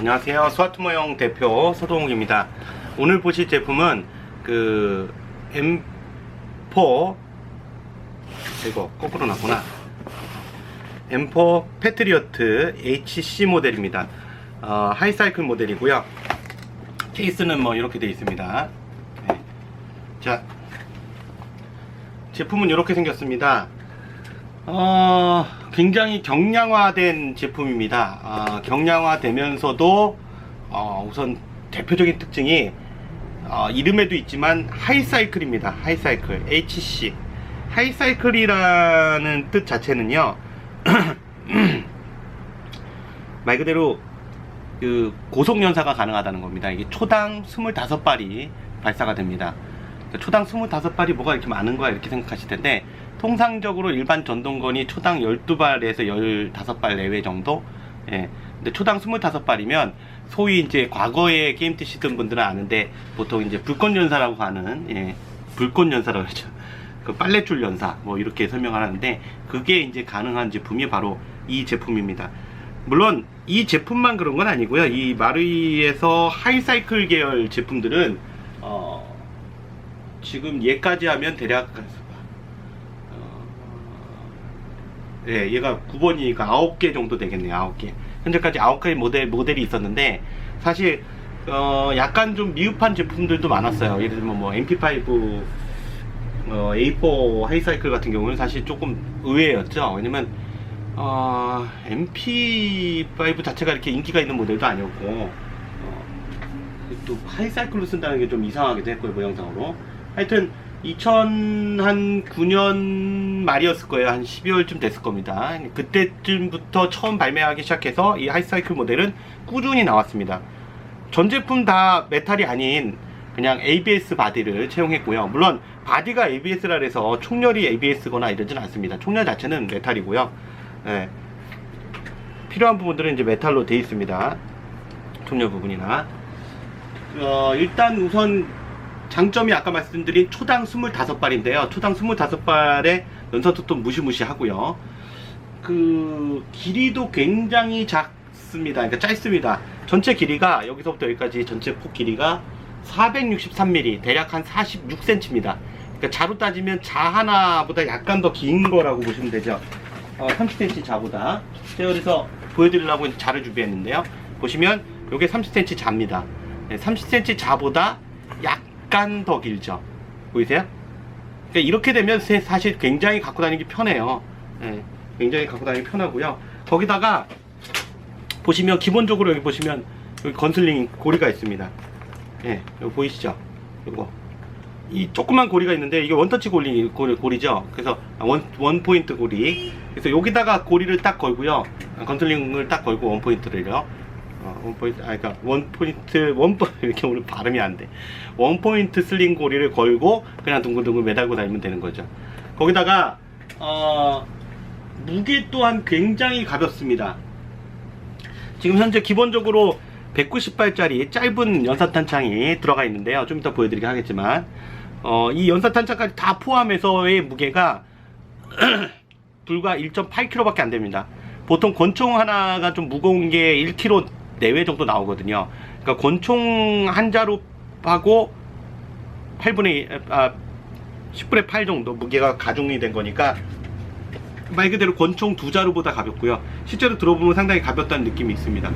안녕하세요. 스와트모형 대표 서동욱입니다. 오늘 보실 제품은 그 M4 이거 거꾸로 놨구나. M4 패트리어트 HC 모델입니다. 하이사이클 모델이고요. 케이스는 뭐 이렇게 되어 있습니다. 네. 자, 제품은 이렇게 생겼습니다. 굉장히 경량화된 제품입니다. 경량화되면서도 우선 대표적인 특징이 이름에도 있지만 하이사이클입니다. 하이사이클 HC 하이사이클이라는 뜻 자체는요 말 그대로 그 고속연사가 가능하다는 겁니다. 이게 초당 25발이 발사가 됩니다. 초당 25발이 뭐가 이렇게 많은 거야 이렇게 생각하실 텐데, 통상적으로 일반 전동건이 초당 12발에서 15발 내외 정도. 예. 근데 초당 25발이면 소위 이제 과거에 게임 뛰시던 분들은 아는데, 보통 이제 불꽃연사라고 하는, 예, 불꽃연사라고 그러죠. 그 빨래줄 연사 뭐 이렇게 설명을 하는데, 그게 이제 가능한 제품이 바로 이 제품입니다. 물론 이 제품만 그런 건 아니고요. 이 마루이에서 하이사이클 계열 제품들은 지금 얘까지 하면 대략 예, 얘가 9번이니까 9개 정도 되겠네요. 9개. 현재까지 9개의 모델이 있었는데, 사실 약간 좀 미흡한 제품들도 많았어요. 예를 들면 뭐 MP5 A4 하이사이클 같은 경우는 사실 조금 의외였죠. 왜냐면 MP5 자체가 이렇게 인기가 있는 모델도 아니었고, 또 하이사이클로 쓴다는 게 좀 이상하기도 했고요, 모양상으로. 하여튼 2009년 말이었을 거예요. 한 12월쯤 됐을 겁니다. 그때쯤부터 처음 발매하기 시작해서 이 하이사이클 모델은 꾸준히 나왔습니다. 전 제품 다 메탈이 아닌 그냥 ABS 바디를 채용했고요. 물론 바디가 ABS라 해서 총열이 ABS거나 이러진 않습니다. 총열 자체는 메탈이고요. 네. 필요한 부분들은 이제 메탈로 되어 있습니다. 총열 부분이나. 일단 우선 장점이 아까 말씀드린 초당 25발인데요. 초당 25발의 연사속도 무시무시하고요. 그 길이도 굉장히 작습니다. 그러니까 짧습니다. 전체 길이가 여기서부터 여기까지 전체 폭 길이가 463mm, 대략 한 46cm입니다. 그러니까 자로 따지면 자 하나보다 약간 더 긴 거라고 보시면 되죠. 30cm 자보다. 제가 그래서 보여드리려고 자를 준비했는데요. 보시면 이게 30cm 자입니다. 30cm 자보다 약간 더 길죠. 보이세요? 그러니까 이렇게 되면 사실 굉장히 갖고 다니기 편해요. 네, 굉장히 갖고 다니기 편하고요. 거기다가 보시면 기본적으로 여기 보시면 여기 건슬링 고리가 있습니다. 예, 여기 보이시죠? 이거 이 조그만 고리가 있는데 이게 원터치 고리죠. 그래서 원 포인트 고리. 그래서 여기다가 고리를 딱 걸고요. 건슬링을 딱 걸고 원 포인트를요. 그러니까 이렇게 오늘 발음이 안 돼. 원 포인트 슬링 고리를 걸고 그냥 둥글둥글 매달고 다니면 되는 거죠. 거기다가 무게 또한 굉장히 가볍습니다. 지금 현재 기본적으로 190발짜리 짧은 연사탄창이 들어가 있는데요. 좀 이따 보여드리긴 하겠지만, 이 연사탄창까지 다 포함해서의 무게가 불과 1.8kg 밖에 안 됩니다. 보통 권총 하나가 좀 무거운 게 1kg 내외 정도 나오거든요. 그러니까 권총 한 자루하고 10분의 8 정도 무게가 가중이 된 거니까 말 그대로 권총 두 자루보다 가볍고요. 실제로 들어보면 상당히 가볍다는 느낌이 있습니다.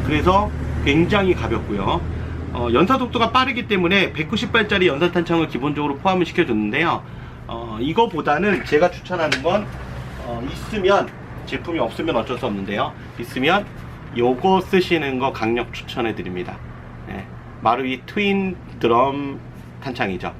그래서 굉장히 가볍고요. 연사 속도가 빠르기 때문에 190발짜리 연사탄창을 기본적으로 포함을 시켜줬는데요. 이거보다는 제가 추천하는 건 있으면, 제품이 없으면 어쩔 수 없는데요. 있으면 요거 쓰시는 거 강력 추천해 드립니다. 네. 마루이 트윈 드럼 탄창이죠.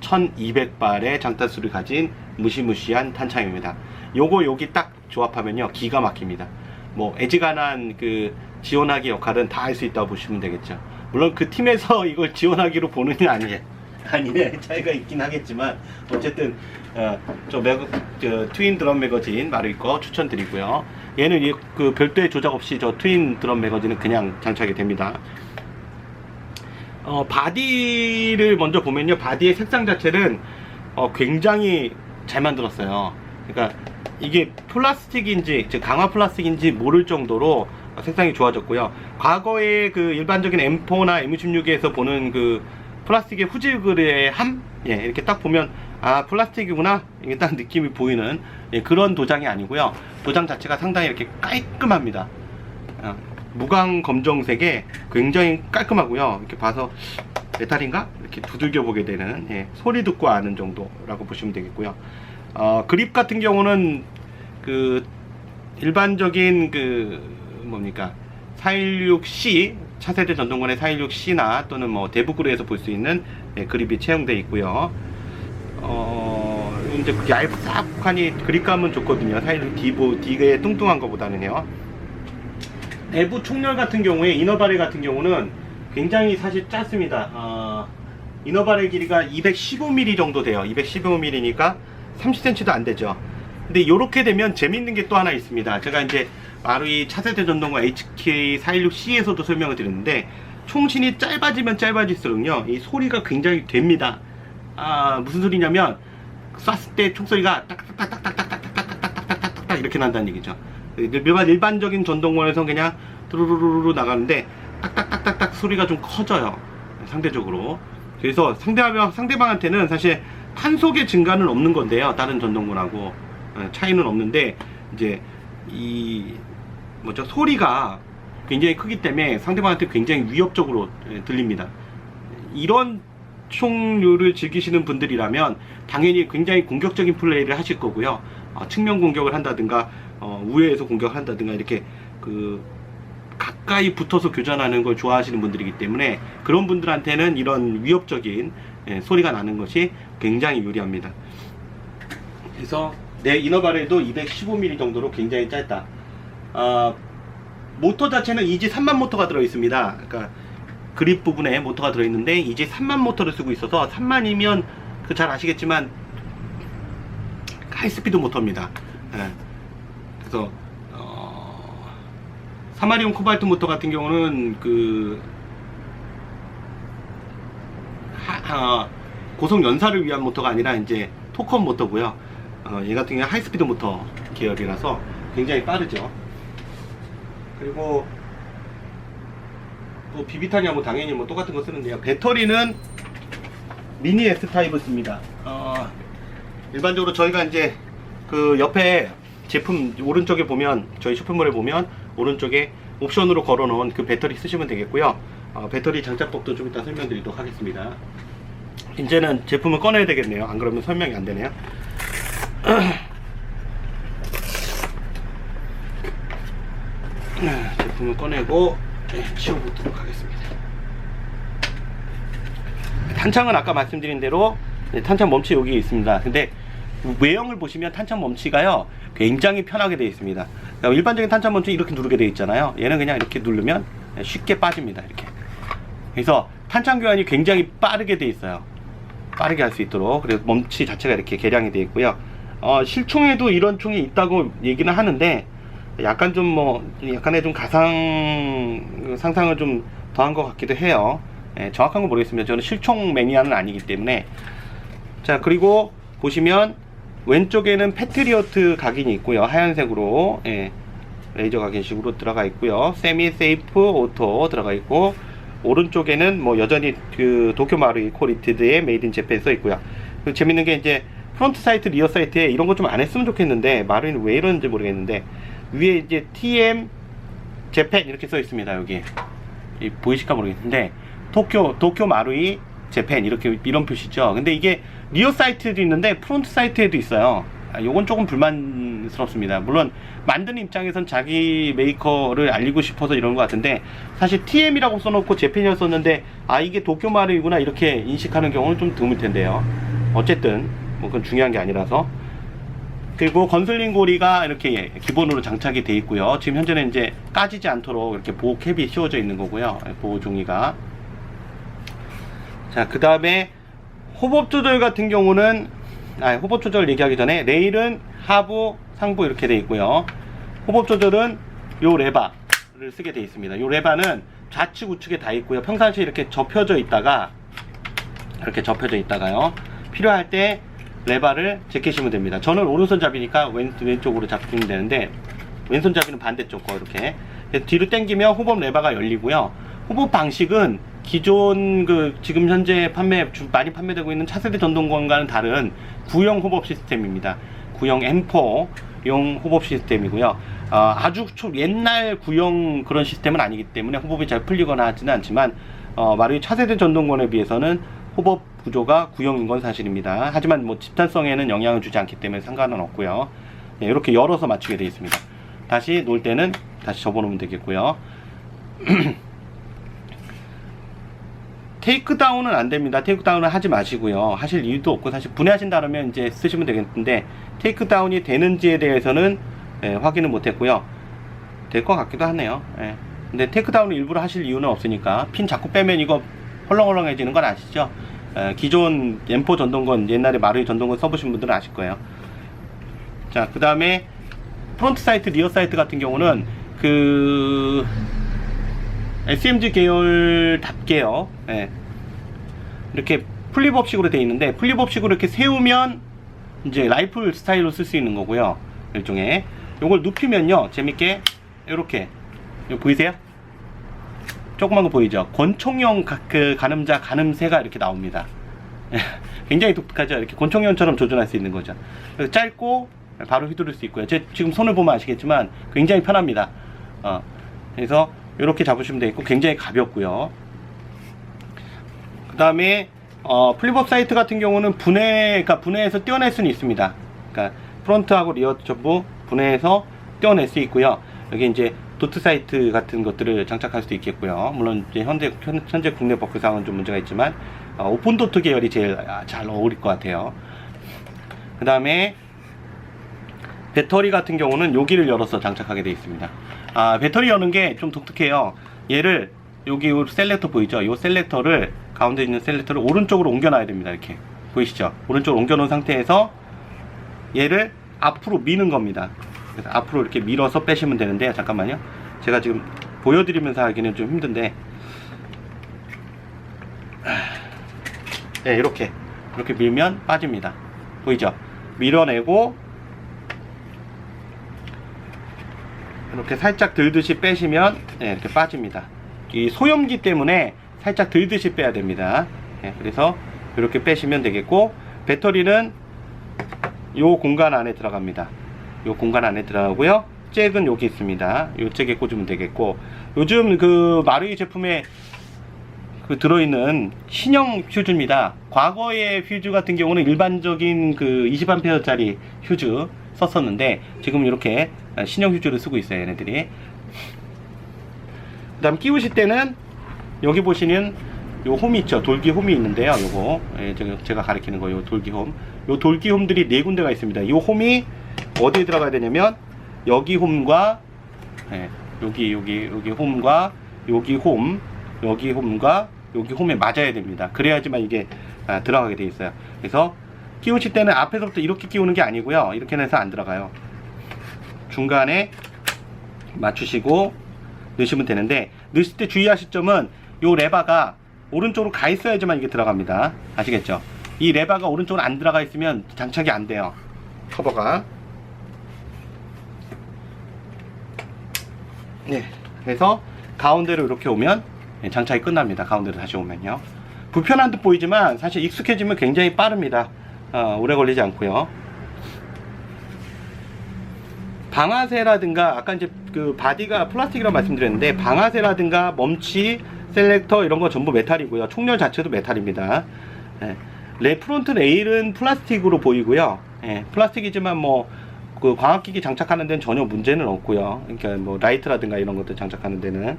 1200발의 장탄수를 가진 무시무시한 탄창입니다. 요거 여기 딱 조합하면요 기가 막힙니다. 뭐 애지간한 그 지원하기 역할은 다 할 수 있다고 보시면 되겠죠. 물론 그 팀에서 이걸 지원하기로 보는 아니네 차이가 있긴 하겠지만, 어쨌든 저 트윈 드럼 매거진 마루이 거 추천드리고요. 얘는 그 별도의 조작 없이 저 트윈 드럼 매거진은 그냥 장착이 됩니다. 바디를 먼저 보면요, 바디의 색상 자체는 굉장히 잘 만들었어요. 그러니까 이게 플라스틱인지, 즉 강화 플라스틱인지 모를 정도로 색상이 좋아졌고요. 과거에 그 일반적인 M4나 M16에서 보는 그 플라스틱의 후질글의 함? 예, 이렇게 딱 보면 아 플라스틱이구나 이게 딱 느낌이 보이는 예, 그런 도장이 아니고요. 도장 자체가 상당히 이렇게 깔끔합니다. 무광 검정색에 굉장히 깔끔하고요. 이렇게 봐서 메탈인가? 이렇게 두들겨 보게 되는 예, 소리 듣고 아는 정도라고 보시면 되겠고요. 그립 같은 경우는 그 일반적인 그 뭡니까 416C 차세대 전동권의 416C나 또는 뭐 대부그루에서 볼 수 있는 예, 그립이 채용되어 있고요. 이제 얇싹하니 그립감은 좋거든요. 416D의 뚱뚱한 것보다는요. 내부 총열 같은 경우에 이너바렐 같은 경우는 굉장히 사실 짧습니다. 이너바렐 길이가 215mm 정도 돼요. 215mm니까 30cm도 안 되죠. 근데 이렇게 되면 재밌는 게 또 하나 있습니다. 제가 이제 마루이 차세대 전동권 HK416C에서도 설명을 드렸는데 총신이 짧아지면 짧아질수록요 이 소리가 굉장히 됩니다. 무슨 소리냐면 쐈을 때 총소리가 딱딱딱딱딱딱딱딱딱딱딱 이렇게 난다는 얘기죠. 일반적인 전동권에서 그냥 두루루루루 나가는데 딱딱딱딱딱 소리가 좀 커져요. 상대적으로. 그래서 상대방한테는 사실 탄속의 증가는 없는 건데요. 다른 전동권하고 차이는 없는데 이제 이 뭐죠 소리가 굉장히 크기 때문에 상대방한테 굉장히 위협적으로 들립니다. 이런 총류를 즐기시는 분들이라면 당연히 굉장히 공격적인 플레이를 하실 거고요. 측면 공격을 한다든가 우회에서 공격을 한다든가 이렇게 그 가까이 붙어서 교전하는 걸 좋아하시는 분들이기 때문에 그런 분들한테는 이런 위협적인 소리가 나는 것이 굉장히 유리합니다. 그래서 내 이너바렐도 215mm 정도로 굉장히 짧다. 모터 자체는 이지 3만 모터가 들어있습니다. 그러니까 그립 부분에 모터가 들어있는데 이지 3만 모터를 쓰고 있어서 3만이면 그 잘 아시겠지만 하이스피드 모터입니다. 그래서 사마리온 코발트 모터 같은 경우는 그 고속 연사를 위한 모터가 아니라 이제 토크업 모터고요. 얘 같은 경우는 하이스피드 모터 계열이라서 굉장히 빠르죠. 그리고 또 비비탄이야 뭐 당연히 뭐 똑같은 거 쓰는데요. 배터리는 미니 S 타입을 씁니다. 일반적으로 저희가 이제 그 옆에 제품 오른쪽에 보면 저희 쇼핑몰에 보면 오른쪽에 옵션으로 걸어 놓은 그 배터리 쓰시면 되겠고요. 배터리 장착법도 좀 이따 설명드리도록 하겠습니다. 이제는 제품을 꺼내야 되겠네요. 안 그러면 설명이 안 되네요. 제품을 꺼내고 치워보도록 하겠습니다. 탄창은 아까 말씀드린 대로 탄창 멈치 여기 있습니다. 근데 외형을 보시면 탄창 멈치가요 굉장히 편하게 되어 있습니다. 그러니까 일반적인 탄창 멈치 이렇게 누르게 되어 있잖아요. 얘는 그냥 이렇게 누르면 쉽게 빠집니다. 이렇게. 그래서 탄창 교환이 굉장히 빠르게 되어 있어요. 빠르게 할 수 있도록. 그래서 멈치 자체가 이렇게 개량이 되어 있고요. 실총에도 이런 총이 있다고 얘기는 하는데 약간 좀 뭐 약간의 좀 상상을 좀 더한 것 같기도 해요. 정확한 건 모르겠습니다. 저는 실총 매니아는 아니기 때문에. 자, 그리고 보시면 왼쪽에는 패트리어트 각인이 있고요. 하얀색으로 레이저 각인식으로 들어가 있고요. 세미 세이프 오토 들어가 있고, 오른쪽에는 뭐 여전히 그 도쿄 마루이 코리티드의 메이드 인 재팬 써 있고요. 그리고 재밌는 게 이제 프론트 사이트, 리어 사이트에 이런 거 좀 안 했으면 좋겠는데 마루이는 왜 이러는지 모르겠는데 위에 이제 TM 재팬 이렇게 써 있습니다. 여기 보이실까 모르겠는데 도쿄 마루이 재팬 이렇게 이런 표시죠. 근데 이게 리어 사이트에도 있는데 프론트 사이트에도 있어요. 요건 조금 불만스럽습니다. 물론 만드는 입장에선 자기 메이커를 알리고 싶어서 이런 것 같은데 사실 TM이라고 써놓고 재팬이었었는데 이게 도쿄 마루이구나 이렇게 인식하는 경우는 좀 드물 텐데요. 어쨌든 뭐 그건 중요한 게 아니라서. 그리고 건슬링 고리가 이렇게 기본으로 장착이 되어 있고요. 지금 현재는 이제 까지지 않도록 이렇게 보호 캡이 씌워져 있는 거고요. 보호 종이가. 자, 그 다음에 호법 조절 같은 경우는 호법 조절 얘기하기 전에 레일은 하부, 상부 이렇게 되어 있고요. 호법 조절은 요 레바를 쓰게 되어 있습니다. 요 레바는 좌측 우측에 다 있고요. 평상시에 이렇게 접혀져 있다가요. 필요할 때 레바를 제끼시면 됩니다. 저는 오른손잡이니까 왼쪽으로 잡히면 되는데 왼손잡이는 반대쪽 거 이렇게 그래서 뒤로 당기면 호법 레버가 열리고요. 호법 방식은 기존 지금 현재 많이 판매되고 있는 차세대 전동권과는 다른 구형 호법 시스템입니다. 구형 M4용 호법 시스템이고요. 아주 옛날 구형 그런 시스템은 아니기 때문에 호법이 잘 풀리거나 하지는 않지만 마루이 차세대 전동권에 비해서는 호법 구조가 구형인 건 사실입니다. 하지만 뭐 집단성에는 영향을 주지 않기 때문에 상관은 없고요. 네, 이렇게 열어서 맞추게 되어 있습니다. 다시 놓을 때는 다시 접어놓으면 되겠고요. 테이크다운은 안 됩니다. 테이크다운은 하지 마시고요. 하실 이유도 없고, 사실 분해하신다 그러면 이제 쓰시면 되겠는데, 테이크다운이 되는지에 대해서는 확인을 못 했고요. 될 것 같기도 하네요. 근데 테이크다운을 일부러 하실 이유는 없으니까, 핀 자꾸 빼면 이거 헐렁헐렁해지는 건 아시죠? 기존 M4 전동건, 옛날에 마루이 전동건 써보신 분들은 아실 거예요. 자, 그 다음에 프론트 사이트, 리어 사이트 같은 경우는 SMG 계열답게요. 이렇게 플립업식으로 되어 있는데, 플립업식으로 이렇게 세우면 이제 라이플 스타일로 쓸 수 있는 거고요. 일종의 요걸 눕히면요, 재밌게 이렇게 보이세요? 조그만 거 보이죠? 권총용 가늠자, 가늠새가 이렇게 나옵니다. 굉장히 독특하죠? 이렇게 권총용처럼 조준할 수 있는 거죠. 그래서 짧고 바로 휘두를 수 있고요. 제 지금 손을 보면 아시겠지만 굉장히 편합니다. 그래서 이렇게 잡으시면 되겠고, 굉장히 가볍고요. 그 다음에 플립업 사이트 같은 경우는 분해해서 떼어낼 수는 있습니다. 그러니까 프론트하고 리어 전부 분해해서 떼어낼 수 있고요. 여기 이제 도트 사이트 같은 것들을 장착할 수도 있겠고요. 물론 이제 현재 국내 법규상은 좀 문제가 있지만 오픈 도트 계열이 제일 잘 어울릴 것 같아요. 그 다음에 배터리 같은 경우는 여기를 열어서 장착하게 되어 있습니다. 배터리 여는 게 좀 독특해요. 얘를 여기 셀렉터 보이죠? 이 셀렉터를, 가운데 있는 셀렉터를 오른쪽으로 옮겨 놔야 됩니다. 이렇게 보이시죠? 오른쪽으로 옮겨 놓은 상태에서 얘를 앞으로 미는 겁니다. 그래서 앞으로 이렇게 밀어서 빼시면 되는데, 잠깐만요. 제가 지금 보여드리면서 하기는 좀 힘든데, 네, 이렇게 밀면 빠집니다. 보이죠? 밀어내고 이렇게 살짝 들듯이 빼시면 이렇게 빠집니다. 이 소염기 때문에 살짝 들듯이 빼야 됩니다. 그래서 이렇게 빼시면 되겠고, 배터리는 요 공간 안에 들어갑니다. 요 공간 안에 들어가고요. 잭은 여기 있습니다. 요 잭에 꽂으면 되겠고, 요즘 마루이 제품에 들어있는 신형 휴즈입니다. 과거의 휴즈 같은 경우는 일반적인 20A짜리 휴즈 썼었는데, 지금 이렇게 신형 휴즈를 쓰고 있어요, 얘네들이. 그 다음 끼우실 때는 여기 보시는 요 홈이 있죠. 돌기 홈이 있는데요. 요거 제가 가리키는 거, 요 돌기 홈. 요 돌기 홈들이 4군데가 있습니다. 요 홈이 어디에 들어가야 되냐면, 여기 홈과 여기 홈과 여기 홈, 여기 홈과 여기 홈에 맞아야 됩니다. 그래야지만 이게 들어가게 돼 있어요. 그래서 끼우실 때는 앞에서부터 이렇게 끼우는 게 아니고요. 이렇게 해서 안 들어가요. 중간에 맞추시고 넣으시면 되는데, 넣으실 때 주의하실 점은 요 레바가 오른쪽으로 가 있어야지만 이게 들어갑니다. 아시겠죠? 이 레바가 오른쪽으로 안 들어가 있으면 장착이 안 돼요. 커버가. 네. 그래서 가운데로 이렇게 오면 장착이 끝납니다. 가운데로 다시 오면요. 불편한 듯 보이지만 사실 익숙해지면 굉장히 빠릅니다. 오래 걸리지 않고요. 방아쇠라든가, 아까 이제 바디가 플라스틱이라고 말씀드렸는데, 방아쇠라든가 멈치, 셀렉터 이런 거 전부 메탈이고요. 총열 자체도 메탈입니다. 프론트 레일은 플라스틱으로 보이고요. 플라스틱이지만 뭐 광학기기 장착하는 데는 전혀 문제는 없고요. 그러니까 뭐 라이트라든가 이런 것들 장착하는 데는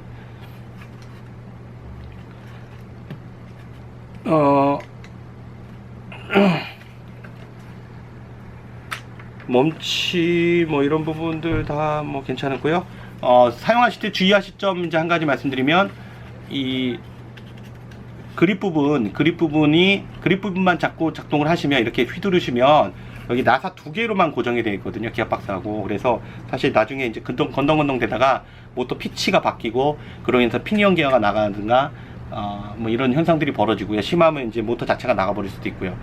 멈치 뭐 이런 부분들 다 뭐 괜찮고요. 사용하실 때 주의하실 점 이제 한 가지 말씀드리면, 이 그립 부분만 자꾸 작동을 하시면, 이렇게 휘두르시면 여기 나사 2개로만 고정이 되어 있거든요. 기압박스하고. 그래서 사실 나중에 이제 건덩건덩 되다가 모터 피치가 바뀌고, 그러면서 피니언 기어가 나가든가 뭐 이런 현상들이 벌어지고요. 심하면 이제 모터 자체가 나가버릴 수도 있고요.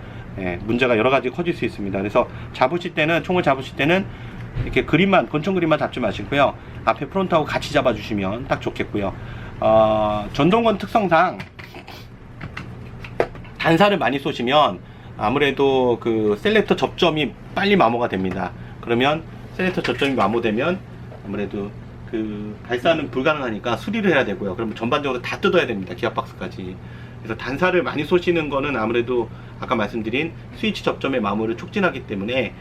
문제가 여러 가지 커질 수 있습니다. 그래서 총을 잡으실 때는 이렇게 권총 그립만 잡지 마시고요. 앞에 프론트하고 같이 잡아주시면 딱 좋겠고요. 전동건 특성상 단사를 많이 쏘시면 아무래도 그 셀렉터 접점이 빨리 마모가 됩니다. 그러면 셀렉터 접점이 마모되면 아무래도 그 발사는 불가능하니까 수리를 해야 되고요. 그러면 전반적으로 다 뜯어야 됩니다. 기압박스까지. 그래서 단사를 많이 쏘시는 거는 아무래도 아까 말씀드린 스위치 접점의 마모를 촉진하기 때문에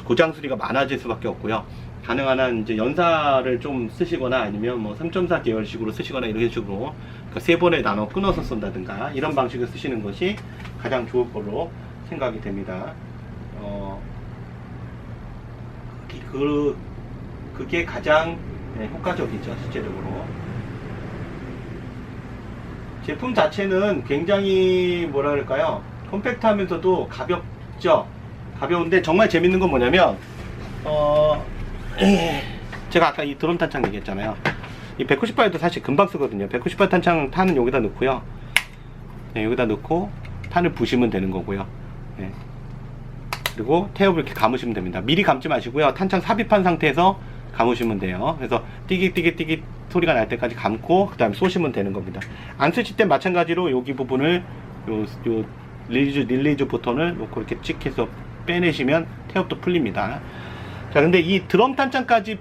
고장 수리가 많아질 수밖에 없고요. 가능한 한 이제 연사를 좀 쓰시거나 아니면 뭐 3.4 계열식으로 쓰시거나 이런 식으로 그러니까 3번에 나눠 끊어서 쏜다든가 이런 방식을 쓰시는 것이 가장 좋을 걸로 생각이 됩니다. 그게 가장 효과적이죠, 실제적으로. 제품 자체는 굉장히 뭐라 그럴까요? 컴팩트하면서도 가볍죠. 가벼운데 정말 재밌는 건 뭐냐면 제가 아까 이 드럼 탄창 얘기했잖아요. 이 198도 사실 금방 쓰거든요. 198 탄창 탄은 여기다 넣고요. 네, 여기다 넣고 탄을 부시면 되는 거고요. 네. 그리고 태엽을 이렇게 감으시면 됩니다. 미리 감지 마시고요. 탄창 삽입한 상태에서 감으시면 돼요. 그래서 띠깃띠깃띠깃 소리가 날 때까지 감고 그 다음에 쏘시면 되는 겁니다. 안 쓰실 땐 마찬가지로 여기 부분을 요 릴리즈 버튼을 놓고 이렇게 찍 해서 빼내시면 태엽도 풀립니다. 자, 근데 이 드럼 탄창까지